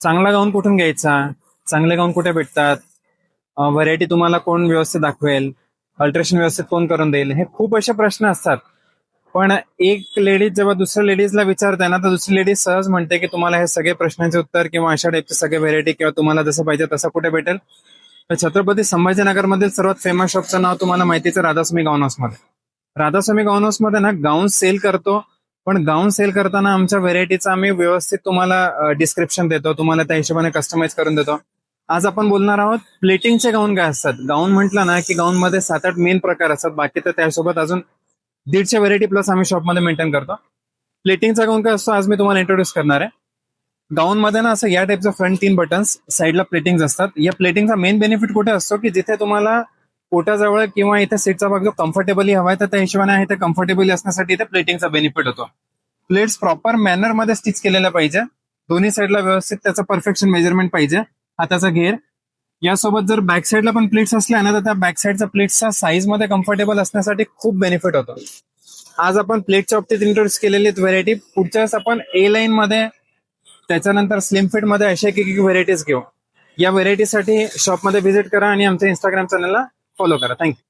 चांगला गाऊन कुठून घ्यायचा, चांगले गाऊन कुठे भेटतात, व्हरायटी तुम्हाला कोण व्यवस्थित दाखवेल, अल्ट्रेशन व्यवस्थित कोण करून देईल, हे खूप असे प्रश्न असतात. पण एक लेडीज जेव्हा दुसऱ्या लेडीजला विचारते ना, तर दुसरी लेडीज सहज म्हणते की तुम्हाला हे सगळे प्रश्नांचे उत्तर किंवा अशा टाईपचे सगळे व्हेरायटी किंवा तुम्हाला जसं पाहिजे तसं कुठे भेटेल. तर छत्रपती संभाजीनगर मधील सर्वात फेमस शॉपचं नाव तुम्हाला माहितीच आहे, राधास्वामी गाऊन हाऊसमध्ये. राधास्वामी गाऊन हाऊसमध्ये ना गाऊन सेल करतो, पण गाऊन सेल करताना आमच्या व्हेरायटीचं आम्ही व्यवस्थित तुम्हाला डिस्क्रिप्शन देतो, तुम्हाला त्या हिशोबाने कस्टमाइज करून देतो. आज आपण बोलणार आहोत प्लेटिंगचे गाऊन काय असतात. गाऊन म्हटलं ना की गाऊन मध्ये 7-8 मेन प्रकार असतात, बाकी तर त्यासोबत अजून 150 व्हेरायटी प्लस आम्ही शॉपमध्ये मेंटेन करतो. प्लेटिंगचा गाऊन काय असतो आज मी तुम्हाला इंट्रोड्यूस करणार आहे. गाऊन मध्ये ना असं या टाईपचं फ्रंट 3 बटन्स, साईडला प्लेटिंग असतात. या प्लेटिंगचा मेन बेनिफिट कुठे असतो की जिथे तुम्हाला पोटाजवळ किंवा इथे सीटचा भाग जो कम्फर्टेबली हवाय तर त्या हिशोबाने आहे ते कम्फर्टेबली असण्यासाठी इथे प्लेटिंगचा बेनिफिट होतो. प्लेट्स प्रॉपर मॅनर मध्ये स्टिच केलेल्या पाहिजे, दोन्ही साईडला व्यवस्थित त्याचं परफेक्शन मेजरमेंट पाहिजे. हाताचा घेर यासोबत जर बॅक साईडला पण प्लेट्स असल्या ना तर त्या बॅक साईडच्या प्लेट्सचा साईज मध्ये कम्फर्टेबल असण्यासाठी खूप बेनिफिट होतो. आज आपण प्लेटच्या बाबतीत इंट्रोड्यूस केलेली व्हेरायटी, पुढच्या वेळेस आपण ए लाईन मध्ये, त्याच्यानंतर स्लिम फिट मध्ये अशा एक एक व्हेरायटीज घेऊ. या व्हेरायटीसाठी शॉपमध्ये व्हिजिट करा आणि आमच्या इंस्टाग्राम चॅनलला फॉलो करा. थँक्यू.